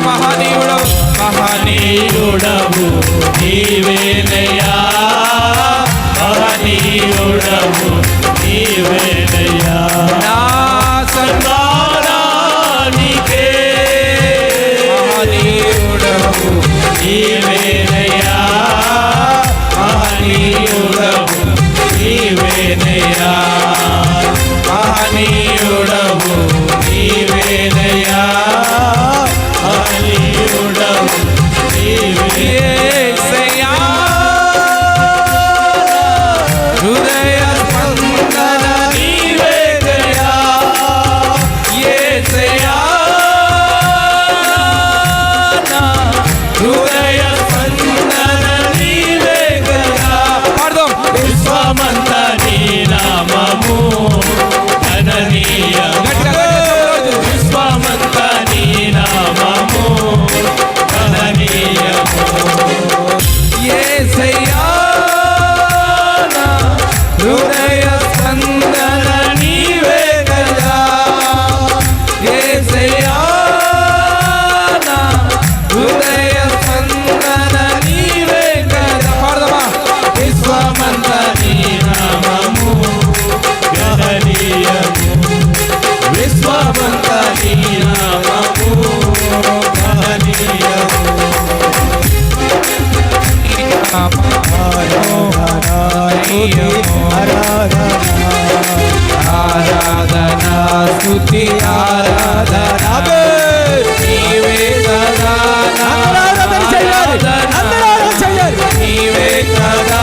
మహనీయుడవు మహనీయుడవు నీవేనయ్యా, మహనీయుడవు నీవేనయ్యా. నా సన్మానానికే మహనీయుడవు నీవేనయ్యా, మహనీయుడవు నీవేనయ్యా, మహనీయుడవు నీవేనయ్యా, మహనీయుడవు యేసయ్యా హృదయ స్పందన నీవేనయ్యా, యేసయ్యా నా హృదయ స్పందన నీవేనయ్యా. పాడదాం. విశ్వమంతా నీ నామము గణనీయము, విశ్వమంతా నీ నామము గణనీయము. యేసయ్యా నా హృదయ స్పందన నీవే కదా, యేసయ్యా నా హృదయ స్పందన నీవే కదా. పాడదామా. విశ్వమంతా నీ నామము గణనీయము, విశ్వమంతా నీ నామము గణనీయము. ఆరాధనా స్తుతి ఆరాధనా నీవే కదా, నీవే కదా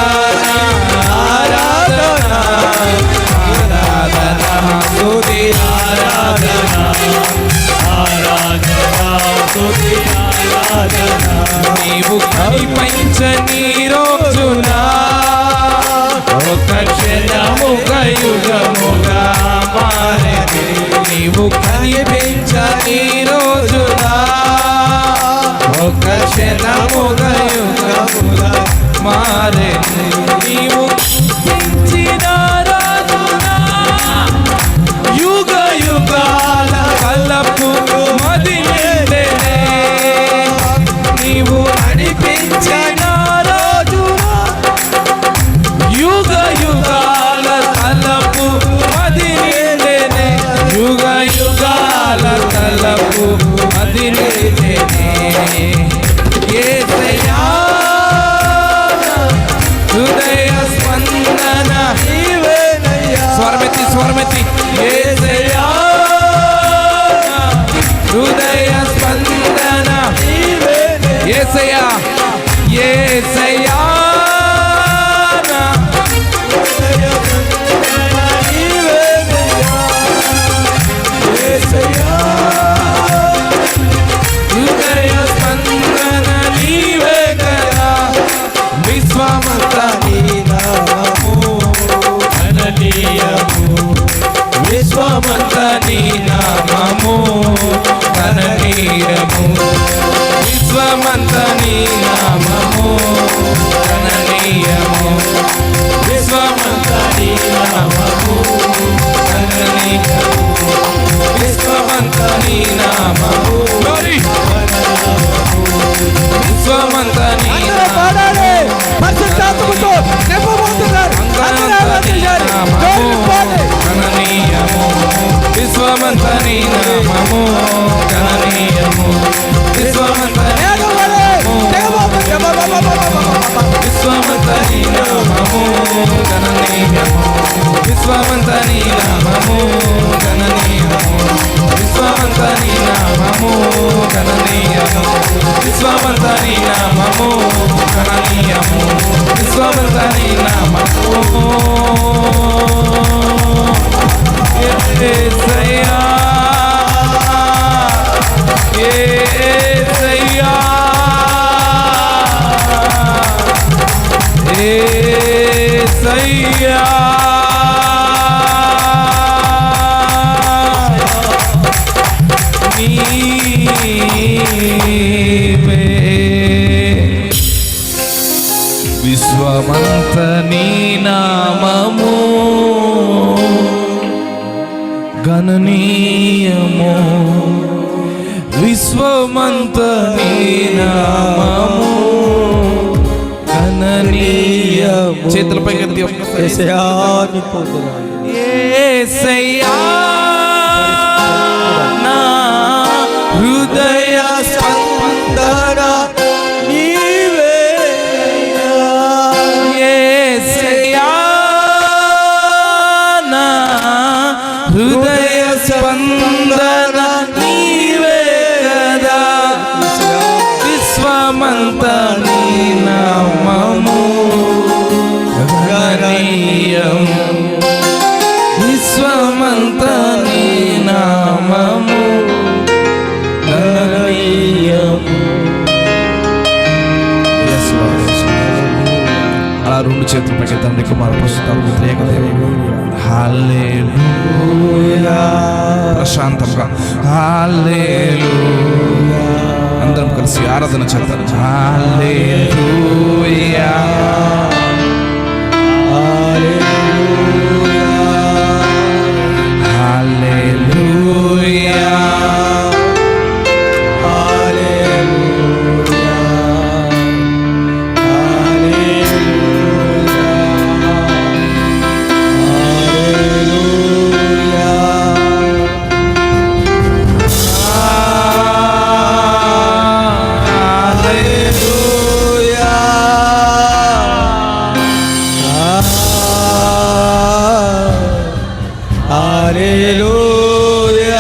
ఆరాధనా, ఆరాధనా స్తుతి ఆరాధనా, ఆరాధనా స్తుతి ఆరాధనా. నీవు కనిపించని రోజున ఒక క్షణముగా యుగముగా మారెను, నీవు కనిపించని రోజున ఒక క్షణముగా యుగముగా మారెను. నీవు పెంచిన రోజున యుగ యుగాల కలపు మదిలేనే, నీవు నడిపించిన రోజున యుగ యుగాల తలపు మదిలేనే, యుగ యుగాల తలపు మదిలేనే. యేసయ్యా హృదయ స్పందన నీవేనయ్యా, స్వరమెత్తి స్వరమెత్తి యేసయ్యా హృదయ స్పందన నీవేనయ్యా. యేసయ్యా యేసయ్యా హృదయ స్పందన నీవే కదా, విశ్వమంతా నీ నామము గణనీయము, విశ్వమంతా నీ నామము గణనీయము, విశ్వమంతా నీ నామము గణనీయము, విశ్వమంతా నీ నామము గణనీయము, విశ్వమంతా నీ నామము విశ్వమంతా నీ పాడాలి. పరిశుద్ధాత్మతో నింపబోతున్నారు. అందరూ చేయాలి. జోరుగా పాడండి. గణనీయము, విశ్వమంతా నీ నామము గణనీయము, విశ్వమంతా నీ ఏగవాలి. విశ్వమంతా నీ నామము గణనీయము, విశ్వమంతా నీ నామము గణనీయము, విశ్వమంతా నీ నామము గణనీయము, విశ్వమంతా నీ నామము గణనీయము, విశ్వమంతా నీ నామము. యేసయ్యా యేసయ్యా యేసయ్యా నీవే విశ్వమంత నీ నామము గణనీయము, విశ్వమంత నీ నామము గణనీయము. చేతులపై ఎత్తి ఒక్కసారి యేసయ్యా నీ పొందుదాం. యేసయ్యా నా హృదయ స్పందన నీవేనయ్యా. యేసయ్యా నా హృదయ స్పందన నీవే కదా. విశ్వమంత నీ నామము గణనీయము. విశ్వమంత నీ నామము గణనీయము. అలా రెండు చేతులు పైకి తండ్రి కుమారు హల్లెలూయా. ప్రశాంతంగా హల్లెలూయా. అందరం కలిసి ఆరాధన చేద్దాం. హల్లెలూయా హల్లెలూయా హల్లెలూయా. హల్లెలూయా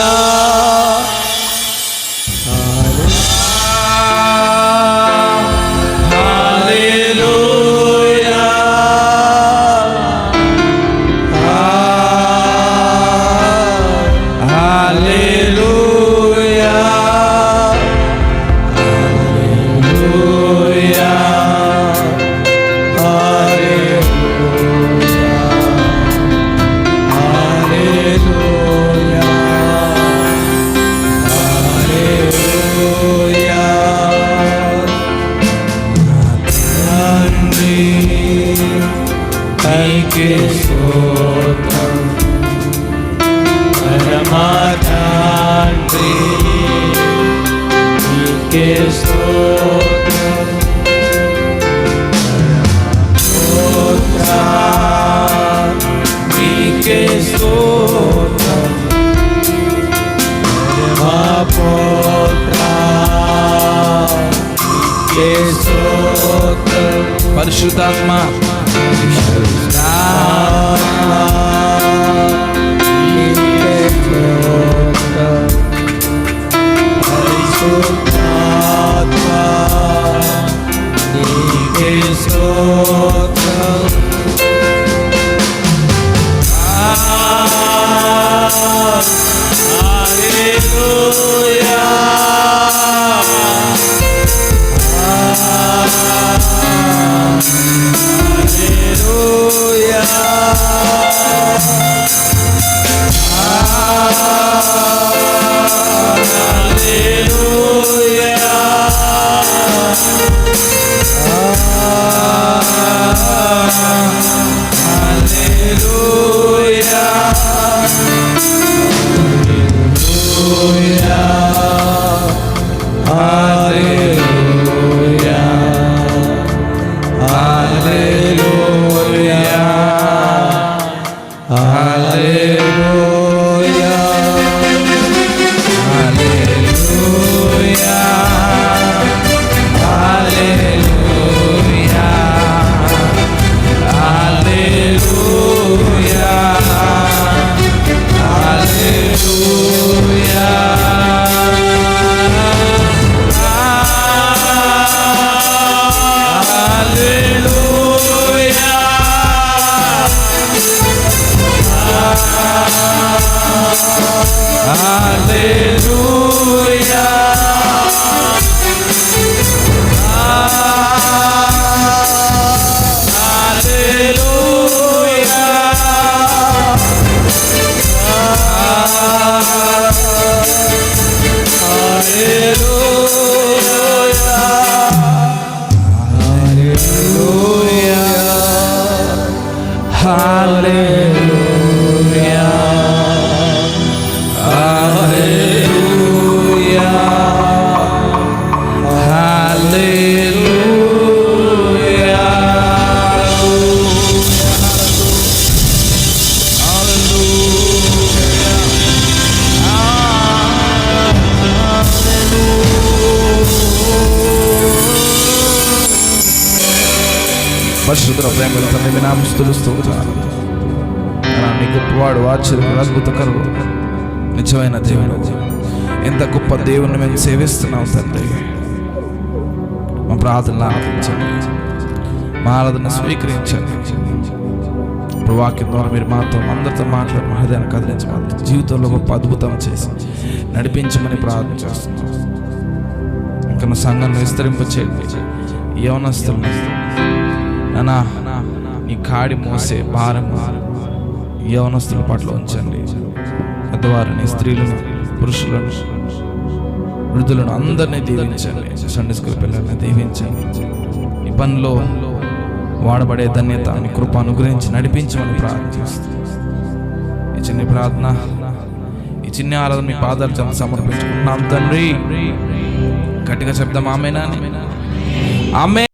హల్లెలూయా నీకే స్తోత్రం పరమానంది నీకే స్తోత్రం. నీకే స్తోత్రం నీకే స్తోత్రం. పరిశుద్ధాత్మ పరిశుద్ధ ప్రేమల తండ్రి మీ నామమున స్తుతిస్తున్నాను. నీ గొప్పవాడు, ఆశ్చర్యకరుడు, అద్భుతకరుడు, నిజమైన దేవుడు. ఎంత గొప్ప దేవుణ్ణి మేము సేవిస్తున్నాం తండ్రి. మా ప్రార్థనలు ఆలకించండి, మా ఆరాధన స్వీకరించండి. ఇప్పుడు వాక్యం ద్వారా మీరు మాతో అందరితో మాట్లాడి మా హృదయాన్ని కదిలించి మా జీవితంలో గొప్ప అద్భుతం చేసి నడిపించమని ప్రార్థన చేస్తున్నాం. ఇంకా నా సంఘాన్ని విస్తరింపచేయండి. యవనస్తుల్ని నానా నీ కాడి మోసే భారం యవనస్తుల పట్ల ఉంచండి. పెద్దవారిని, స్త్రీలను, పురుషులను, వృద్ధులను అందరినీ దీవించండి. సండే స్కూల్ పిల్లల్ని దీవించండి. ఈ పనిలో వాడబడే ధన్యత నీ కృప అనుగ్రహించి నడిపించమని ప్రార్థిస్తుంది. ఈ చిన్న ప్రార్థన, ఈ చిన్న ఆరాధన మీ పాదాలు చెంత సమర్పించుకుంటున్నాం తండ్రి. గట్టిగా చెప్దాం ఆమేనా? ఆమేన్.